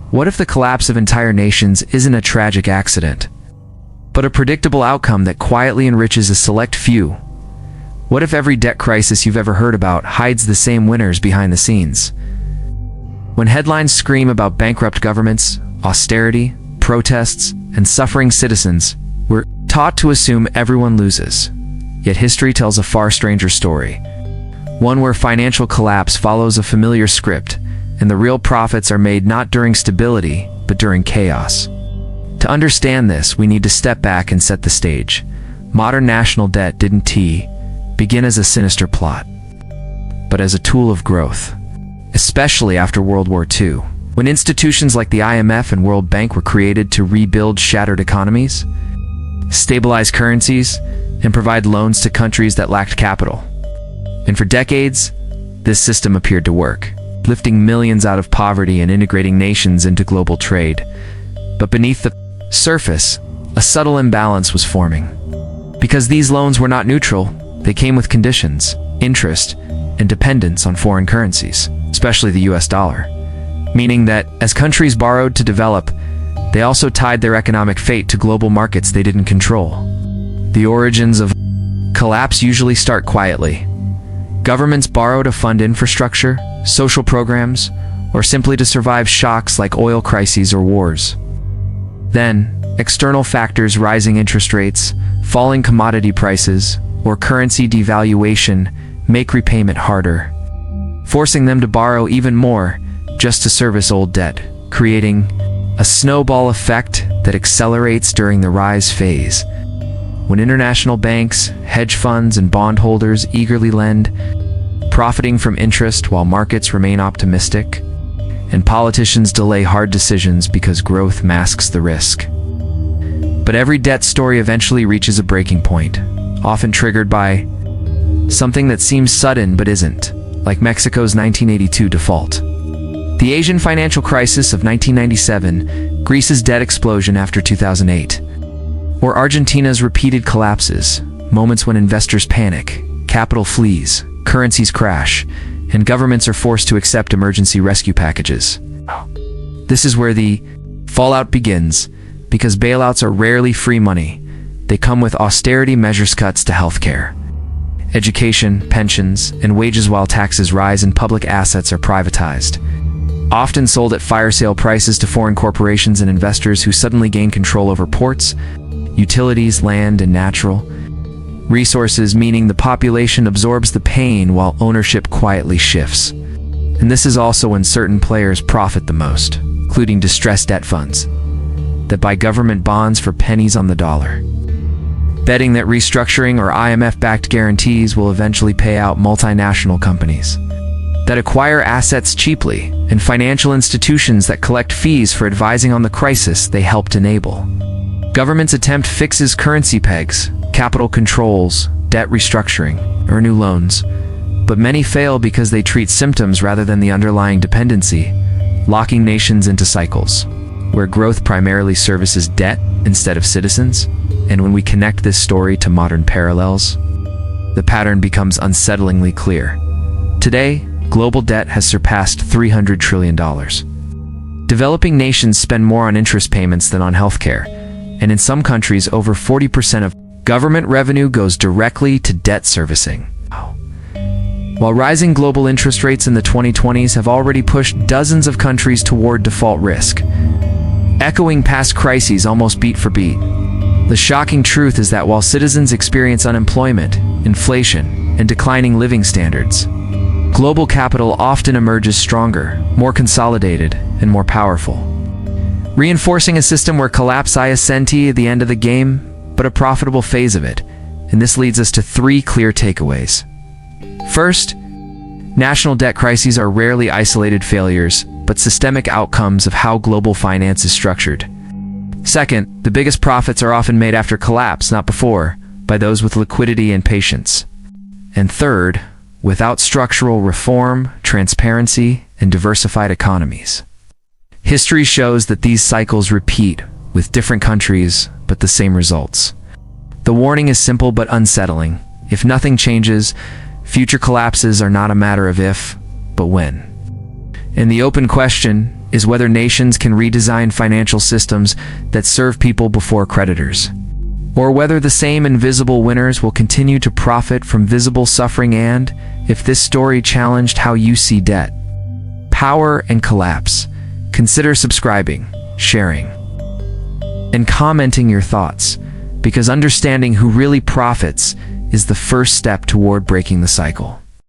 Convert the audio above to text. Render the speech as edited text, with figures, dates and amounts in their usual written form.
What if the collapse of entire nations isn't a tragic accident, but a predictable outcome that quietly enriches a select few? What if every debt crisis you've ever heard about hides the same winners behind the scenes? When headlines scream about bankrupt governments, austerity, protests, and suffering citizens, we're taught to assume everyone loses. Yet history tells a far stranger story. One where financial collapse follows a familiar script, and the real profits are made not during stability, but during chaos. To understand this, we need to step back and set the stage. Modern national debt didn't begin as a sinister plot, but as a tool of growth, especially after World War II, when institutions like the IMF and World Bank were created to rebuild shattered economies, stabilize currencies, and provide loans to countries that lacked capital. And for decades, this system appeared to work, lifting millions out of poverty and integrating nations into global trade. But beneath the surface, a subtle imbalance was forming. Because these loans were not neutral, they came with conditions, interest, and dependence on foreign currencies, especially the US dollar. Meaning that, as countries borrowed to develop, they also tied their economic fate to global markets they didn't control. The origins of collapse usually start quietly. Governments borrow to fund infrastructure, social programs, or simply to survive shocks like oil crises or wars. Then, external factors, rising interest rates, falling commodity prices, or currency devaluation make repayment harder, forcing them to borrow even more just to service old debt, creating a snowball effect that accelerates during the rise phase. When international banks, hedge funds, and bondholders eagerly lend, profiting from interest while markets remain optimistic, and politicians delay hard decisions because growth masks the risk. But every debt story eventually reaches a breaking point, often triggered by something that seems sudden but isn't, like Mexico's 1982 default. The Asian financial crisis of 1997, Greece's debt explosion after 2008, or Argentina's repeated collapses, moments when investors panic, capital flees, currencies crash, and governments are forced to accept emergency rescue packages. This is where the fallout begins, because bailouts are rarely free money. They come with austerity measures, cuts to healthcare, education, pensions, and wages, while taxes rise and public assets are privatized, often sold at fire sale prices to foreign corporations and investors who suddenly gain control over ports, utilities, land, and natural resources, meaning the population absorbs the pain while ownership quietly shifts. And this is also when certain players profit the most, including distressed debt funds that buy government bonds for pennies on the dollar, betting that restructuring or IMF-backed guarantees will eventually pay out multinational companies that acquire assets cheaply, and financial institutions that collect fees for advising on the crisis they helped enable. Governments attempt fixes, currency pegs, capital controls, debt restructuring, or new loans, but many fail because they treat symptoms rather than the underlying dependency, locking nations into cycles where growth primarily services debt instead of citizens. And when we connect this story to modern parallels, the pattern becomes unsettlingly clear. Today, global debt has surpassed $300 trillion. Developing nations spend more on interest payments than on healthcare, and in some countries, over 40% of government revenue goes directly to debt servicing. While rising global interest rates in the 2020s have already pushed dozens of countries toward default risk, echoing past crises almost beat for beat. The shocking truth is that while citizens experience unemployment, inflation, and declining living standards, global capital often emerges stronger, more consolidated, and more powerful, reinforcing a system where collapse isn't the end of the game, but a profitable phase of it. And this leads us to 3 clear takeaways. First, national debt crises are rarely isolated failures, but systemic outcomes of how global finance is structured. Second, the biggest profits are often made after collapse, not before, by those with liquidity and patience. And third, without structural reform, transparency, and diversified economies, history shows that these cycles repeat with different countries, but the same results. The warning is simple but unsettling. If nothing changes, future collapses are not a matter of if, but when. And the open question is whether nations can redesign financial systems that serve people before creditors, or whether the same invisible winners will continue to profit from visible suffering. And, if this story challenged how you see debt, power, and collapse, consider subscribing, sharing, and commenting your thoughts, because understanding who really profits is the first step toward breaking the cycle.